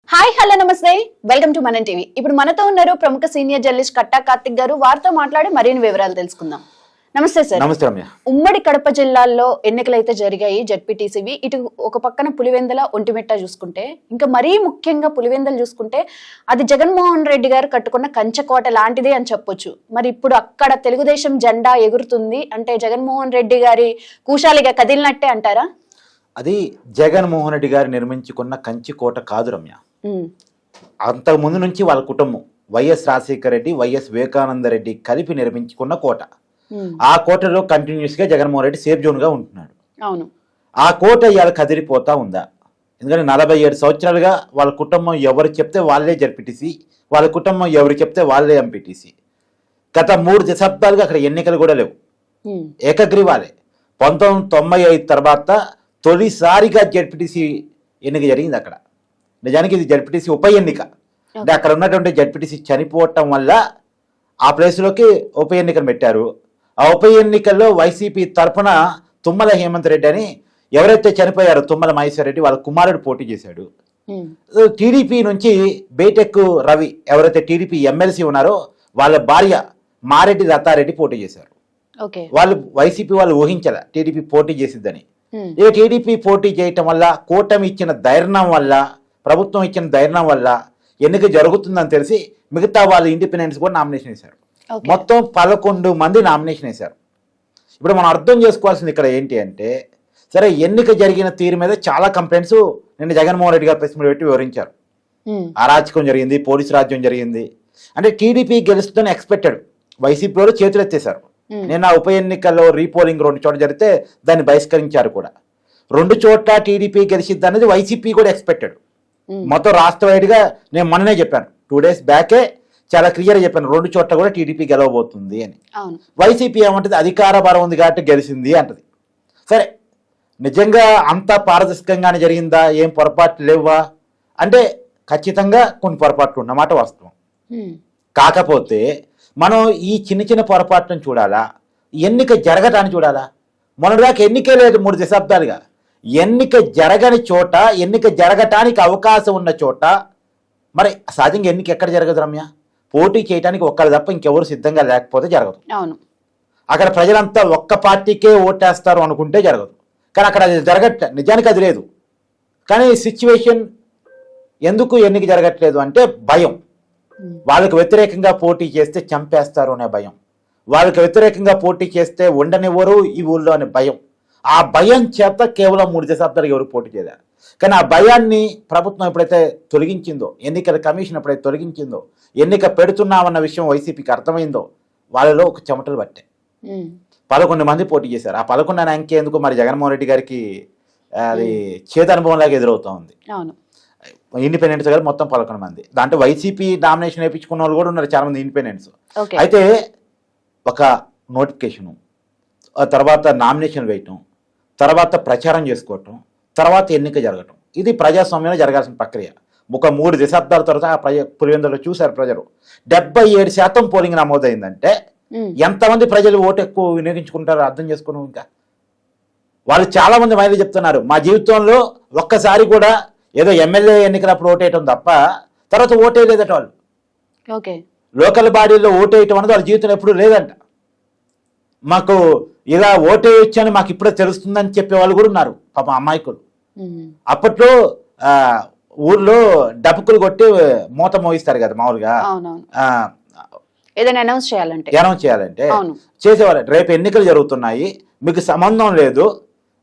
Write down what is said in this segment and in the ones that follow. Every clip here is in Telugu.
హాయ్ హలో నమస్తే వెల్కమ్ టు మనం టీవీ. ఇప్పుడు మనతో ఉన్నారు ప్రముఖ సీనియర్ జర్నలిస్ట్ కట్టా కార్తిక్ గారు. వారితో మాట్లాడి మరిన్ని వివరాలు తెలుసుకుందాం. నమస్తే సార్. నమస్తే రమ్య. ఉమ్మడి కడప జిల్లాల్లో ఎన్నికలైతే జరిగాయి జడ్పీటీసీవి. ఇటు ఒక పక్కన పులివెందుల ఒంటిమిట్ట చూసుకుంటే, ఇంకా మరీ ముఖ్యంగా పులివెందులు చూసుకుంటే అది జగన్మోహన్ రెడ్డి గారు కట్టుకున్న కంచెకోట లాంటిదే అని చెప్పొచ్చు. మరి ఇప్పుడు అక్కడ తెలుగుదేశం జెండా ఎగురుతుంది అంటే జగన్మోహన్ రెడ్డి గారి కూశాలిగా కదిలినట్టే అంటారా? అది జగన్మోహన్ రెడ్డి గారు నిర్మించుకున్న కంచి కోట కాదు రమ్య. అంతకు ముందు నుంచి వాళ్ళ కుటుంబం వైఎస్ రాజశేఖర రెడ్డి, వైఎస్ వివేకానంద రెడ్డి కలిపి నిర్మించుకున్న కోట. ఆ కోటలో కంటిన్యూస్ గా జగన్మోహన్ రెడ్డి సేఫ్ జోన్ గా ఉంటున్నాడు. అవును. ఆ కోట ఇవాళ కదిలిపోతా ఉందా? ఎందుకంటే 47 సంవత్సరాలుగా వాళ్ళ కుటుంబం ఎవరు చెప్తే వాళ్ళే జడ్పీటీసీ, వాళ్ళ కుటుంబం ఎవరు చెప్తే వాళ్ళే ఎంపీటీసీ. గత 3 దశాబ్దాలుగా అక్కడ ఎన్నికలు కూడా లేవు, ఏకగ్రీవాలే. 1995 తర్వాత తొలిసారిగా జడ్పీటీసీ ఎన్నిక జరిగింది అక్కడ. నిజానికి ఇది జడ్పీటీసీ ఉప ఎన్నిక. అంటే అక్కడ ఉన్నటువంటి జడ్పీటీసీ చనిపోవటం వల్ల ఆ ప్లేస్లోకి ఉప ఎన్నికను పెట్టారు. ఆ ఉప ఎన్నికల్లో వైసీపీ తరఫున తుమ్మల హేమంత్ రెడ్డి అని ఎవరైతే చనిపోయారో తుమ్మల మహేశ్వర రెడ్డి వాళ్ళ కుమారుడు పోటీ చేశాడు. టీడీపీ నుంచి బేటెక్ రవి ఎవరైతే టీడీపీ ఎమ్మెల్సీ ఉన్నారో వాళ్ళ భార్య మారెడ్డి లతారెడ్డి పోటీ చేశారు. వాళ్ళు వైసీపీ వాళ్ళు ఊహించాల టీడీపీ పోటీ చేసిద్దని. ఇక టీడీపీ పోటీ చేయటం వల్ల, కూటమి ఇచ్చిన ధైర్యం వల్ల, ప్రభుత్వం ఇచ్చిన ధైర్యం వల్ల ఎన్నిక జరుగుతుందని తెలిసి మిగతా వాళ్ళు ఇండిపెండెన్స్ కూడా నామినేషన్ వేశారు. మొత్తం 11 మంది నామినేషన్ వేశారు. ఇప్పుడు మనం అర్థం చేసుకోవాల్సింది ఇక్కడ ఏంటి అంటే, సరే ఎన్నిక జరిగిన తీరు మీద చాలా కంప్లైంట్స్ నిన్న జగన్మోహన్ రెడ్డి గారు ప్రెస్ మీట్ పెట్టి వివరించారు. అరాచకం జరిగింది, పోలీసు రాజ్యం జరిగింది అంటే టీడీపీ గెలుస్తుందని ఎక్స్పెక్టెడ్. వైసీపీ వాళ్ళు చేతులు ఎత్తేశారు. నిన్న ఉప ఎన్నికల్లో రీపోలింగ్ 2 చోట్ల జరిగితే దాన్ని బహిష్కరించారు కూడా. 2 చోట్ల టీడీపీ గెలిచిద్ది అనేది వైసీపీ కూడా ఎక్స్పెక్టెడ్. మొత్తం రాష్ట్ర వైడ్గా నేను మొన్ననే చెప్పాను, 2 days బ్యాకే చాలా క్లియర్గా చెప్పాను, 2 చోట్ల కూడా టీడీపీ గెలవబోతుంది అని. వైసీపీ ఏమంటుంది, అధికార బలం ఉంది కాబట్టి గెలిచింది అంటది. సరే నిజంగా అంతా పారదర్శకంగానే జరిగిందా, ఏం పొరపాట్లు లేవా అంటే ఖచ్చితంగా కొన్ని పొరపాట్లు ఉన్నమాట వాస్తవం. కాకపోతే మనం ఈ చిన్న చిన్న పొరపాట్లను చూడాలా, ఎన్నిక జరగటాన్ని చూడాలా? మొన్నటిదాకా ఎన్నికే లేదు 3 దశాబ్దాలుగా. ఎన్నిక జరగని చోట, ఎన్నిక జరగటానికి అవకాశం ఉన్న చోట మరి సహజంగా ఎన్నిక ఎక్కడ జరగదు రమ్య? పోటీ చేయడానికి ఒక్కరు తప్ప ఇంకెవరు సిద్ధంగా లేకపోతే జరగదు. అక్కడ ప్రజలంతా ఒక్క పార్టీకే ఓటేస్తారు అనుకుంటే జరగదు. కానీ అక్కడ అది నిజానికి అది లేదు. కానీ సిచ్యువేషన్ ఎందుకు ఎన్నిక జరగట్లేదు అంటే భయం. వాళ్ళకు వ్యతిరేకంగా పోటీ చేస్తే చంపేస్తారు అనే భయం, వాళ్ళకి వ్యతిరేకంగా పోటీ చేస్తే ఉండనివ్వరు ఈ ఊళ్ళో అనే భయం. ఆ భయం చేత కేవలం 3 దశాబ్దాలు ఎవరు పోటీ చేయలేరు. కానీ ఆ భయాన్ని ప్రభుత్వం ఎప్పుడైతే తొలగించిందో, ఎన్నికల కమిషన్ ఎప్పుడైతే తొలగించిందో, ఎన్నిక పెడుతున్నామన్న విషయం వైసీపీకి అర్థమైందో వాళ్ళలో ఒక చెమటలు పట్టాయి. 11 మంది పోటీ చేశారు. ఆ 11 అనే అంకె ఎందుకు మరి జగన్మోహన్ రెడ్డి గారికి అది చేదు అనుభవంలాగా ఎదురవుతా ఉంది. ఇండిపెండెంట్స్ గారు మొత్తం 11 మంది. దాంట్లో వైసీపీ నామినేషన్ వేయించుకున్న వాళ్ళు కూడా ఉన్నారు చాలా మంది ఇండిపెండెంట్స్. అయితే ఒక నోటిఫికేషను, తర్వాత నామినేషన్ వేయటం, తర్వాత ప్రచారం చేసుకోవటం, తర్వాత ఎన్నిక జరగటం, ఇది ప్రజాస్వామ్యంలో జరగాల్సిన ప్రక్రియ. ఒక 3 దశాబ్దాల తర్వాత పులివెందులో చూశారు ప్రజలు 77% పోలింగ్ నమోదైందంటే ఎంతమంది ప్రజలు ఓటు ఎక్కువ వినియోగించుకుంటారో అర్థం చేసుకున్నాం. ఇంకా వాళ్ళు చాలా మంది మహిళలు చెప్తున్నారు, మా జీవితంలో ఒక్కసారి కూడా ఏదో ఎమ్మెల్యే ఎన్నికలప్పుడు ఓటేయటం తప్ప తర్వాత ఓటేయలేదట వాళ్ళు. లోకల్ బాడీలో ఓటేయటం అనేది వాళ్ళ జీవితంలో ఎప్పుడు లేదంట. మాకు ఇలా ఓటేయొచ్చని మాకు ఇప్పుడే తెలుస్తుందని చెప్పే వాళ్ళు కూడా ఉన్నారు పాపం అమాయకులు. అప్పట్లో ఊర్లో డబ్బుకులు కొట్టి మూత మోగిస్తారు కదా మామూలుగా, అనౌన్స్ చేయాలంటే చేసేవాళ్ళు. రేపు ఎన్నికలు జరుగుతున్నాయి, మీకు సంబంధం లేదు,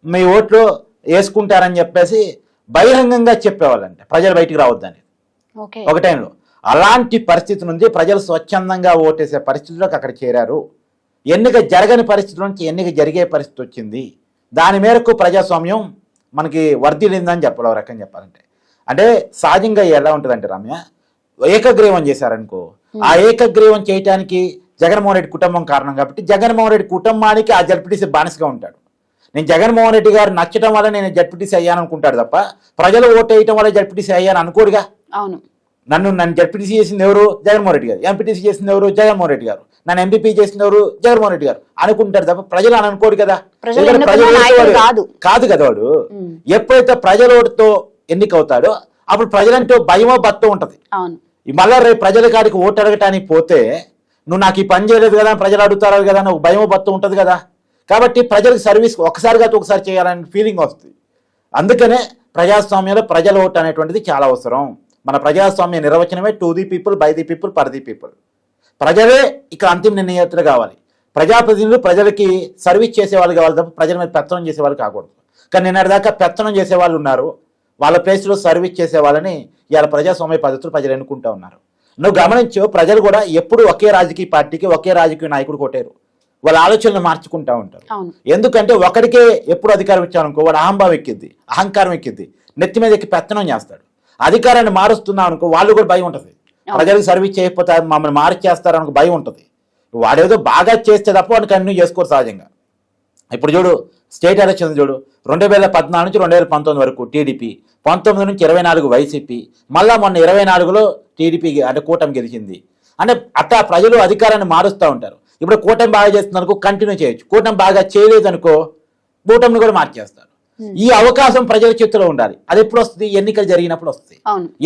మీ ఓట్లు వేసుకుంటారని చెప్పేసి బహిరంగంగా చెప్పేవాళ్ళంటే ప్రజలు బయటికి రావద్దని ఒక టైంలో. అలాంటి పరిస్థితి నుంచి ప్రజలు స్వచ్ఛందంగా ఓటేసే పరిస్థితిలోకి అక్కడ చేరారు. ఎన్నిక జరగని పరిస్థితి నుంచి ఎన్నిక జరిగే పరిస్థితి వచ్చింది. దాని మేరకు ప్రజాస్వామ్యం మనకి వర్ధిల్లిందని చెప్పాలి. ఒక రకంగా చెప్పాలంటే అంటే సహజంగా ఎలా ఉంటుందంటే రమ్య, ఏకగ్రీవం చేశారనుకో, ఆ ఏకగ్రీవం చేయటానికి జగన్మోహన్ రెడ్డి కుటుంబం కారణం కాబట్టి జగన్మోహన్ రెడ్డి కుటుంబానికి ఆ జడ్పీటీసీ బానిసగా ఉంటాడు. నేను జగన్మోహన్ రెడ్డి గారు నచ్చడం వల్ల నేను జడ్పీటీసీ అయ్యాను అనుకుంటాడు తప్ప ప్రజలు ఓటు వేయటం వల్ల జడ్పీటీసీ అయ్యాను అనుకోడుగా. నన్ను జడ్పీటీసీ చేసింది ఎవరు? జగన్మోహన్ రెడ్డి గారు. ఎంపీటీసీ చేసింది ఎవరు? జగన్మోహన్ రెడ్డి గారు. నన్ను ఎంపీపీ చేసింది ఎవరు? జగన్మోహన్ రెడ్డి గారు అనుకుంటారు తప్ప ప్రజలు అని అనుకోడు కదా. కాదు కదా వాడు. ఎప్పుడైతే ప్రజల ఓటుతో ఎన్నికవుతాడో అప్పుడు ప్రజలంటూ భయమో భక్తో ఉంటది. అవును. మళ్ళా రేపు ప్రజల కాడికి ఓటు అడగటానికి పోతే నువ్వు నాకు ఈ పని చేయలేదు కదా, ప్రజలు అడుగుతారు కదా, నువ్వు భయమో భక్తో ఉంటది కదా. కాబట్టి ప్రజలకు సర్వీస్ ఒకసారి కాదు ఒకసారి చేయాలనే ఫీలింగ్ వస్తుంది. అందుకనే ప్రజాస్వామ్యంలో ప్రజల ఓటు అనేటువంటిది చాలా అవసరం. మన ప్రజాస్వామ్య నిర్వచనమే to the people, by the people, for the people. ప్రజలే ఇక్కడ అంతిమ నిర్ణేతలు కావాలి. ప్రజాప్రతినిధులు ప్రజలకి సర్వీస్ చేసేవాళ్ళు కావాలి తప్ప ప్రజల మీద పెత్తనం చేసేవాళ్ళు కాకూడదు. కానీ నిన్నటిదాకా పెత్తనం చేసేవాళ్ళు ఉన్నారు, వాళ్ళ ప్లేస్లో సర్వీస్ చేసేవాళ్ళని ఇవాళ ప్రజాస్వామ్య పద్ధతులు ప్రజలు ఎన్నుకుంటూ ఉన్నారు. నువ్వు గమనించు, ప్రజలు కూడా ఎప్పుడు ఒకే రాజకీయ పార్టీకి ఒకే రాజకీయ నాయకుడు కొట్టారు. వాళ్ళ ఆలోచనలు మార్చుకుంటూ ఉంటారు. ఎందుకంటే ఒకడికే ఎప్పుడు అధికారం ఇచ్చామనుకో వాడు అహంకారం ఎక్కిద్ది, నెత్తి మీద ఎక్కి పెత్తనం చేస్తాడు. అధికారాన్ని మారుస్తున్నాం అనుకో వాళ్ళు కూడా భయం ఉంటుంది. ప్రజలకు సర్వీస్ చేయకపోతే మమ్మల్ని మార్చేస్తారు అనుకో భయం ఉంటుంది. వాడేదో బాగా చేస్తే తప్ప వాడిని కంటిన్యూ చేసుకోరు సహజంగా. ఇప్పుడు చూడు స్టేట్ ఎలక్షన్ చూడు, 2014 నుంచి 2019 వరకు టీడీపీ, 19 నుంచి 24 వైసీపీ, మళ్ళా మొన్న 24లో టీడీపీ అంటే కూటమి గెలిచింది. అంటే అట్లా ప్రజలు అధికారాన్ని మారుస్తూ ఉంటారు. ఇప్పుడు కూటమి బాగా చేస్తుంది అనుకో కంటిన్యూ చేయొచ్చు, కూటమి బాగా చేయలేదు అనుకో కూటమిని కూడా మార్చేస్తారు. ఈ అవకాశం ప్రజల చేతిలో ఉండాలి. అది ఎప్పుడు వస్తుంది? ఎన్నికలు జరిగినప్పుడు వస్తుంది.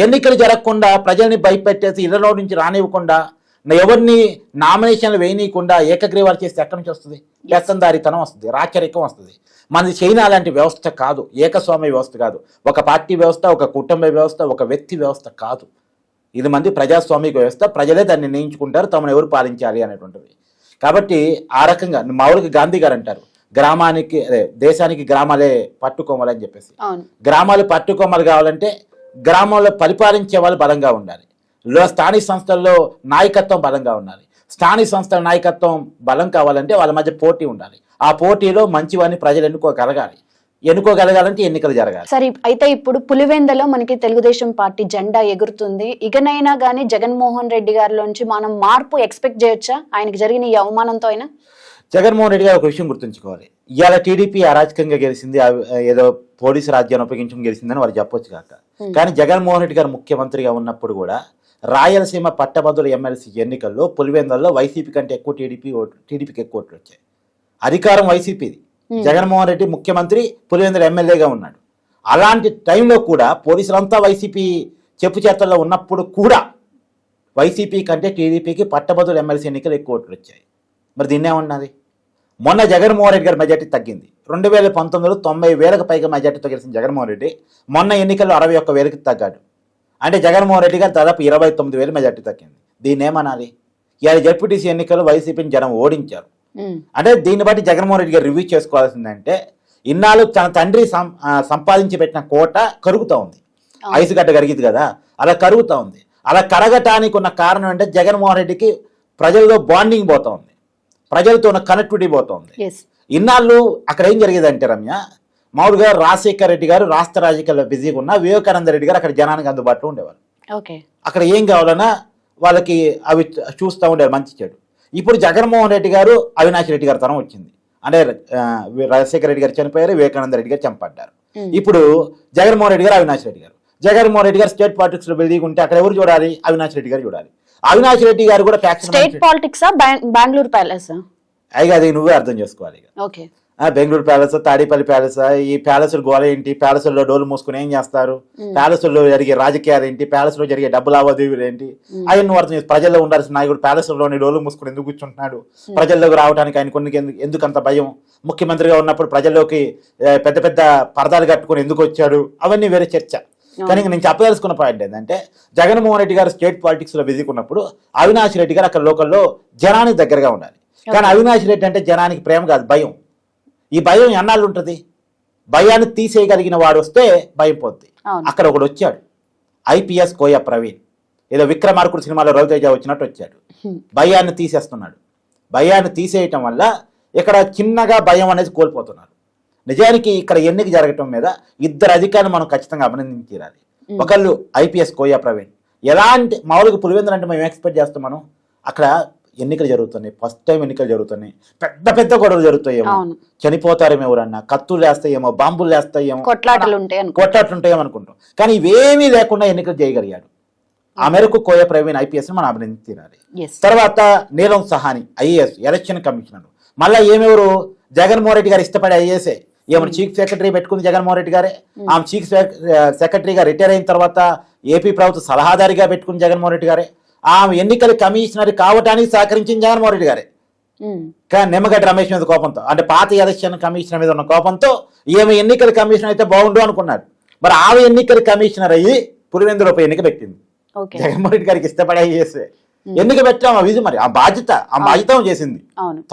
ఎన్నికలు జరగకుండా ప్రజల్ని భయపెట్టేసి ఇళ్లలో నుంచి రానివ్వకుండా ఎవరిని నామినేషన్లు వేయనీయకుండా ఏకగ్రీవాలు చేస్తే ఎక్కడి నుంచి వస్తుంది? వ్యసనదారితనం వస్తుంది, రాచరికం వస్తుంది. మనది చైనా లాంటి వ్యవస్థ కాదు, ఏకస్వామ్య వ్యవస్థ కాదు, ఒక పార్టీ వ్యవస్థ, ఒక కుటుంబ వ్యవస్థ, ఒక వ్యక్తి వ్యవస్థ కాదు. ఇది మంది ప్రజాస్వామిక వ్యవస్థ. ప్రజలే దాన్ని నిర్ణయించుకుంటారు తమను ఎవరు పాలించాలి అనేటువంటిది. కాబట్టి ఆ రకంగా మామూలుగా గాంధీ గారు అంటారు, గ్రామానికి దేశానికి గ్రామాలే పట్టుకోమలు అని చెప్పేసి. గ్రామాలు పట్టుకోమలు కావాలంటే గ్రామంలో పరిపాలించే వాళ్ళు బలంగా ఉండాలి. స్థానిక సంస్థల్లో నాయకత్వం బలంగా ఉండాలి. స్థానిక సంస్థల నాయకత్వం బలం కావాలంటే వాళ్ళ మధ్య పోటీ ఉండాలి. ఆ పోటీలో మంచివాడిని ప్రజలు ఎన్నుకోగలగాలంటే ఎన్నికలు జరగాలి. సరే, అయితే ఇప్పుడు పులివెందలో మనకి తెలుగుదేశం పార్టీ జెండా ఎగురుతుంది. ఇకనైనా కానీ జగన్మోహన్ రెడ్డి గారిలోంచి మనం మార్పు ఎక్స్పెక్ట్ చేయొచ్చా? ఆయనకి జరిగిన ఈ అవమానంతో అయినా జగన్మోహన్ రెడ్డి గారు ఒక విషయం గుర్తుంచుకోవాలి. ఇవాళ టీడీపీ అరాచకంగా గెలిచింది, ఏదో పోలీసు రాజ్యాన్ని ఉపయోగించుకుని గెలిచిందని వారు చెప్పొచ్చు కాక. కానీ జగన్మోహన్ రెడ్డి గారు ముఖ్యమంత్రిగా ఉన్నప్పుడు కూడా రాయలసీమ పట్టభద్రుల ఎమ్మెల్సీ ఎన్నికల్లో పులివెందులలో వైసీపీ కంటే ఎక్కువ టీడీపీకి ఎక్కువ ఓట్లు వచ్చాయి. అధికారం వైసీపీది. జగన్మోహన్ రెడ్డి ముఖ్యమంత్రి, పులివెందుల ఎమ్మెల్యేగా ఉన్నాడు. అలాంటి టైంలో కూడా పోలీసులంతా వైసీపీ చెప్పు చేతల్లో ఉన్నప్పుడు కూడా వైసీపీ కంటే టీడీపీకి పట్టభద్రుల ఎమ్మెల్సీ ఎన్నికలు ఎక్కువ ఓట్లు వచ్చాయి. మరి దీన్నే ఉన్నది. మొన్న జగన్మోహన్ రెడ్డి గారి మెజార్టీ తగ్గింది. 2019లో 90,000కు పైగా మెజార్టీతో గెలిచిన జగన్మోహన్ రెడ్డి మొన్న ఎన్నికల్లో 61,000కి తగ్గాడు. అంటే జగన్మోహన్ రెడ్డి గారు దాదాపు 29,000 మెజార్టీ తగ్గింది. దీన్ని ఏమనాలి? ఇవాళ జెడ్పీటీసీ ఎన్నికల్లో వైసీపీని జనం ఓడించారు. అంటే దీన్ని బట్టి జగన్మోహన్ రెడ్డి గారు రివ్యూ చేసుకోవాల్సిందంటే ఇన్నాళ్ళు తన తండ్రి సంపాదించి పెట్టిన కోట కరుగుతూ ఉంది. ఐసు గడ్డ కరిగింది కదా, అలా కరుగుతూ ఉంది. అలా కరగటానికి ఉన్న కారణం అంటే జగన్మోహన్ రెడ్డికి ప్రజల్లో బాండింగ్ పోతా ఉంది, ప్రజలతో ఉన్న కనెక్టివిటీ పోతుంది. ఇన్నాళ్ళు అక్కడ ఏం జరిగేదంటే రమ్య, మామూలుగా రాజశేఖర రెడ్డి గారు రాష్ట్ర రాజకీయాల్లో బిజీగా ఉన్న వివేకానంద రెడ్డి గారు అక్కడ జనానికి అందుబాటులో ఉండేవారు. అక్కడ ఏం కావాలన్నా వాళ్ళకి అవి చూస్తూ ఉండేవారు, మంచి చెడు. ఇప్పుడు జగన్మోహన్ రెడ్డి గారు అవినాష్ రెడ్డి గారి తరం వచ్చింది. అంటే రాజశేఖర రెడ్డి గారు చనిపోయారు, వివేకానంద రెడ్డి గారు చంపడ్డారు. ఇప్పుడు జగన్మోహన్ రెడ్డి గారు, అవినాష్ రెడ్డి గారు. జగన్మోహన్ రెడ్డి గారు స్టేట్ పాలిటిక్స్ లో బిజీగా ఉంటే అక్కడ ఎవరు చూడాలి? అవినాష్ రెడ్డి గారు చూడాలి. అవినాష్ రెడ్డి గారు కూడా స్టేట్ పాలిటిక్స్ బెంగళూరు ప్యాలెస్ అయ్యి అది నువ్వే అర్థం చేసుకోవాలి. బెంగళూరు ప్యాలెస్, తాడేపల్లి ప్యాలెస్, ఈ ప్యాలెస్ గోల ఏంటి? ప్యాలెస్లో డోలు మూసుకుని ఏం చేస్తారు? ప్యాలెస్లో జరిగే రాజకీయాలు ఏంటి? ప్యాలెస్లో జరిగే డబ్బు లావాదేవీలు ఏంటి? అవి నువ్వు అర్థం చేసి ప్రజల్లో ఉండాల్సిన నాయకుడు ప్యాలెస్లోని డోలు మూసుకుని ఎందుకు కూర్చుంటున్నాడు? ప్రజల్లోకి రావడానికి ఆయన కొన్ని ఎందుకు అంత భయం? ముఖ్యమంత్రిగా ఉన్నప్పుడు ప్రజల్లోకి పెద్ద పెద్ద పరదాలు కట్టుకుని ఎందుకు వచ్చాడు? అవన్నీ వేరే చర్చ. కానీ నేను చెప్పదలుచుకున్న పాయింట్ ఏంటంటే జగన్మోహన్ రెడ్డి గారు స్టేట్ పాలిటిక్స్ లో బిజీగా ఉన్నప్పుడు అవినాష్ రెడ్డి గారు అక్కడ లోకల్లో జనానికి దగ్గరగా ఉండాలి. కానీ అవినాష్ రెడ్డి అంటే జనానికి ప్రేమ కాదు, భయం. ఈ భయం ఎన్నాళ్ళు ఉంటుంది? భయాన్ని తీసేయగలిగిన వాడు వస్తే భయం పోద్ది. అక్కడ ఒకడు వచ్చాడు, ఐపీఎస్ కోయ ప్రవీణ్, ఏదో విక్రమార్కుడు సినిమాలో రవితేజ వచ్చినట్టు వచ్చాడు. భయాన్ని తీసేస్తున్నాడు. భయాన్ని తీసేయటం వల్ల ఇక్కడ చిన్నగా భయం అనేది కోల్పోతున్నారు. నిజానికి ఇక్కడ ఎన్నిక జరగటం మీద ఇద్దరు అధికారులు మనం ఖచ్చితంగా అభినందించాలి. ఒకళ్ళు ఐపీఎస్ కోయ ప్రవీణ్. ఎలాంటి మామూలుగా పులివెందులు అంటే మేము ఎక్స్పెక్ట్ చేస్తాం, మనం అక్కడ ఎన్నికలు జరుగుతున్నాయి, ఫస్ట్ టైం ఎన్నికలు జరుగుతున్నాయి, పెద్ద పెద్ద గొడవలు జరుగుతాయేమో, చనిపోతారేమో, ఎవరన్నా కత్తులు వేస్తాయేమో, బాంబులు వేస్తాయేమో, కొట్లాటలు ఉంటాయేమో అనుకుంటాం. కానీ ఇవేమీ లేకుండా ఎన్నికలు చేయగలిగాడు. ఆ మేరకు కోయ ప్రవీణ్ ఐపీఎస్ మనం అభినందించాలి. తర్వాత నీలం సహాని ఐఏఎస్ ఎలక్షన్ కమిషనర్. మళ్ళీ ఏమెవరు? జగన్మోహన్ రెడ్డి గారు ఇష్టపడే ఐఏఎస్ఏ. ఏమైనా చీఫ్ సెక్రటరీ పెట్టుకుంది జగన్మోహన్ రెడ్డి గారే. ఆమె చీఫ్ సెక్రటరీగా రిటైర్ అయిన తర్వాత ఏపీ ప్రభుత్వ సలహాదారిగా పెట్టుకుని జగన్మోహన్ రెడ్డి గారే. ఆమె ఎన్నికల కమిషనర్ కావటానికి సహకరించింది జగన్మోహన్ రెడ్డి గారే. కానీ నిమ్మగడ్డ రమేష్ మీద కోపంతో, అంటే పాత ఎలక్షన్ కమిషనర్ మీద ఉన్న కోపంతో ఈమె ఎన్నికల కమిషనర్ అయితే బాగుండు అనుకున్నాడు. మరి ఆమె ఎన్నికల కమిషనర్ అయ్యి పులివెందులో ఎన్నిక పెట్టింది. జగన్మోహన్ రెడ్డి గారికి ఇష్టపడే చేస్తే ఎన్నిక పెట్టాము ఇది మరి ఆ బాధ్యత చేసింది,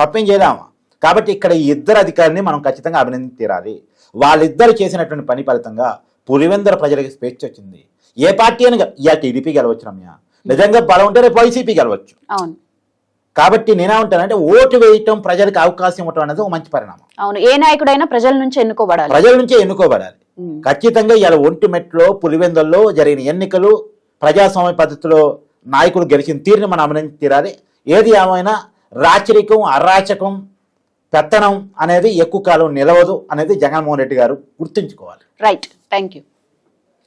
తప్పేం చేయలేమా. కాబట్టి ఇక్కడ ఈ ఇద్దరు అధికారిని మనం ఖచ్చితంగా అభినందించి తీరాలి. వాళ్ళిద్దరు చేసినటువంటి పని ఫలితంగా పులివెందుల ప్రజలకు స్వేచ్ఛ వచ్చింది. ఏ పార్టీ అని ఇక టీడీపీ గెలవచ్చు రమ్య, నిజంగా బలం ఉంటే రేపు వైసీపీ గెలవచ్చు. కాబట్టి నేనేమంటానంటే ఓటు వేయటం, ప్రజలకు అవకాశం ఇవ్వటం అనేది ఒక మంచి పరిణామం. అవును, ఏ నాయకుడైనా ప్రజల నుంచి ఎన్నుకోబడాలి, ఖచ్చితంగా ఇలా ఒంటిమెట్లో పులివెందుల్లో జరిగిన ఎన్నికలు ప్రజాస్వామ్య పద్ధతిలో నాయకులు గెలిచిన తీరుని మనం అభినందించి తీరాలి. ఏది ఏమైనా రాచరికం, అరాచకం, పెత్తనం అనేది ఎక్కువ కాలం నిలవదు అనేది జగన్మోహన్ రెడ్డి గారు గుర్తుంచుకోవాలి. Right, thank you.